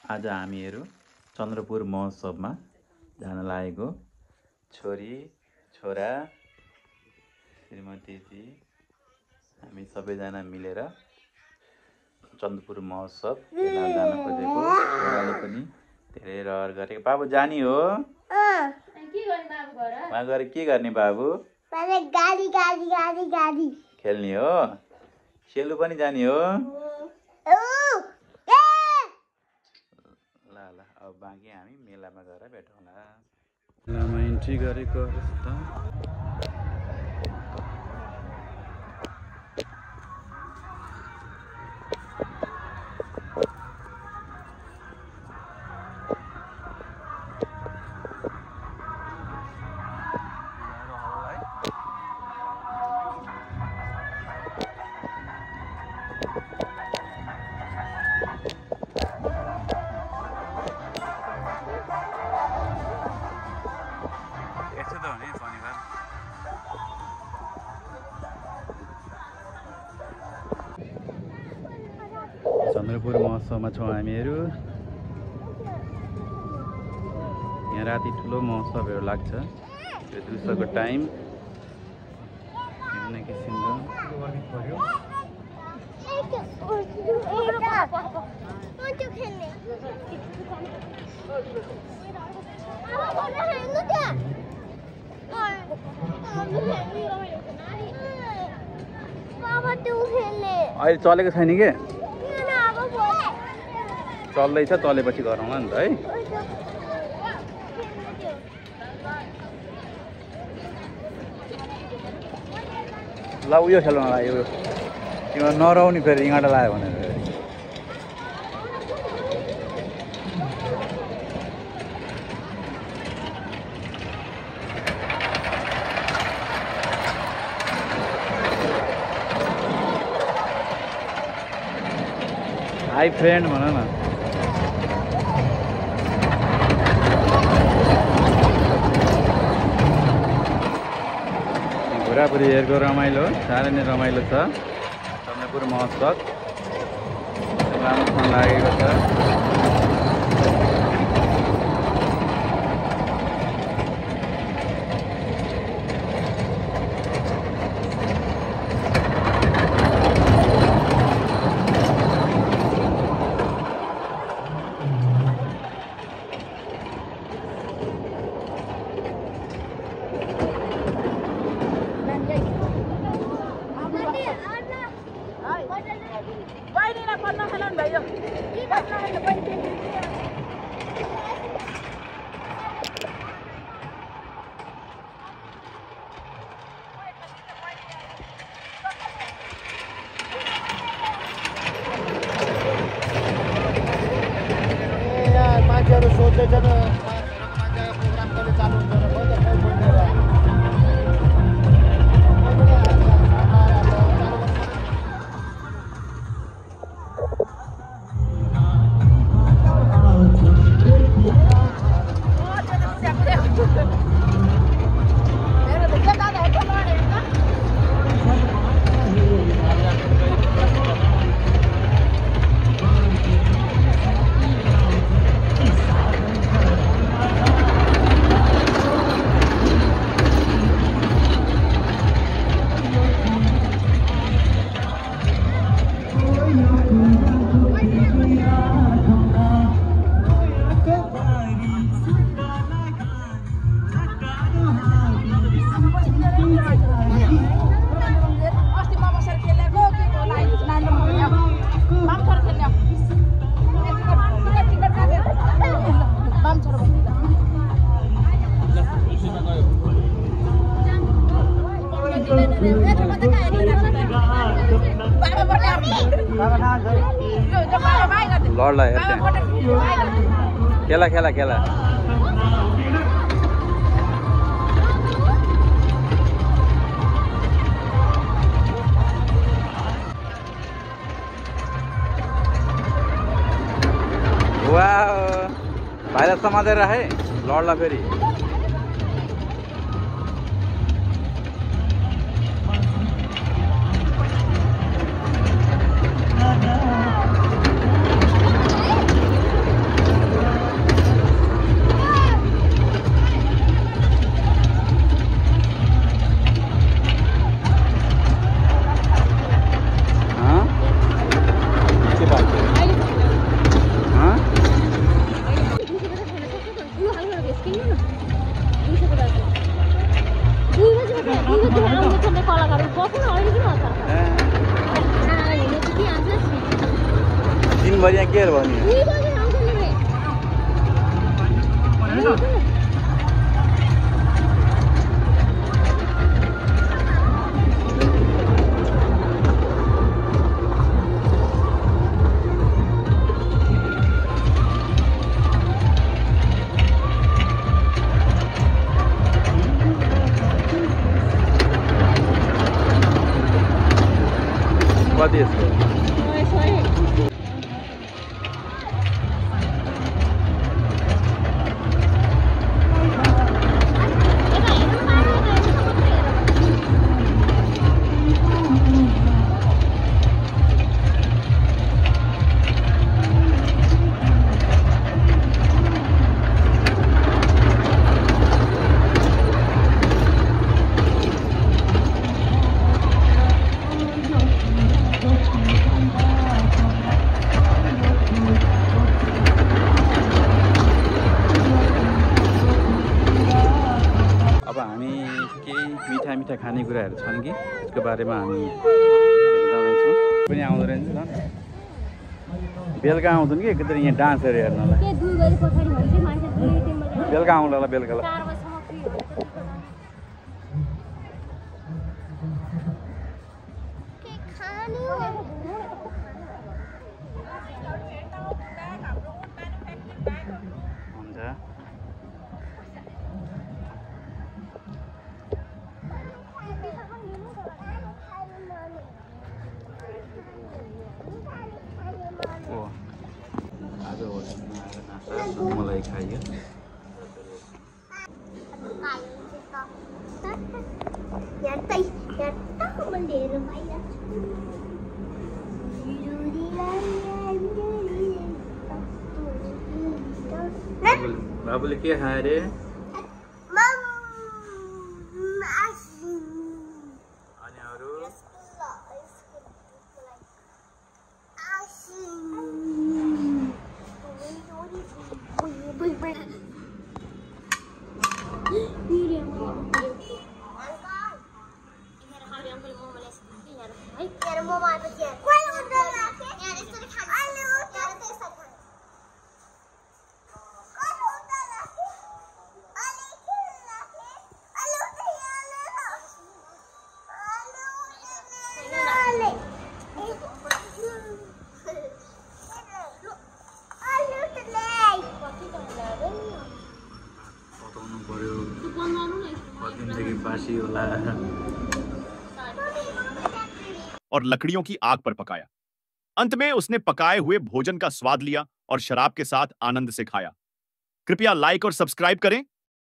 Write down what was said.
आज हामीहरू चन्द्रपुर महोत्सवमा जान लागेको छोरी छोरा श्रीमतीजी हामी सबैजना मिलेर चन्द्रपुर महोत्सव हेर्न जान खोजेको। छोराले पनि धेरै रहर गरेको। बाबु जाने हो? वहाँ गएर के गर्ने बाबु? गाडी खेल्ने हो? सेलु पनि जाने हो? ल ल अब बाँकी हामी मेलामा गएर भेटौँला। मेलामा इन्ट्री गरेको अवस्था। चन्द्रपुर महोत्सवमा छौँ हामीहरू। यहाँ राति ठुलो महोत्सवहरू लाग्छ। यो दिउँसोको टाइम विभिन्न किसिमको अहिले चलेको छैन के? चल्दैछ, चलेपछि गरौँला नि त है। ल उयो खेल्नु लाग्यो, तिमीलाई नराउने फेरि इँगाटा लाग्यो भनेर। हाई फ्रेन्ड भन न। बुढाबुढीहरूको रमाइलो साह्रै नै रमाइलो छ। चन्द्रपुर महोत्सव राम्रोसँग लागेको छ। लडलाई हेर्छ खेला खेला खेला वाह भाइलाई समातेर राखे लडला फेरि के भन्यो कति यसको मिठा खानेकुराहरू छन् कि त्यसको बारेमा हामी जाँदैछौँ पनि आउँदो रहेछ झन् बेलुका आउँदैन कि एकैचोटि यहाँ डान्सहरू हेर्नलाई बेलुका आउँला होला बेलुका हुन्छ मलाई खाइयो बाबुले के खायो रे अनि अरू और लकड़ियों की आग पर पकाया। अंत में उसने पकाए हुए भोजन का स्वाद लिया और शराब के साथ आनंद से खाया। कृपया लाइक और सब्सक्राइब करें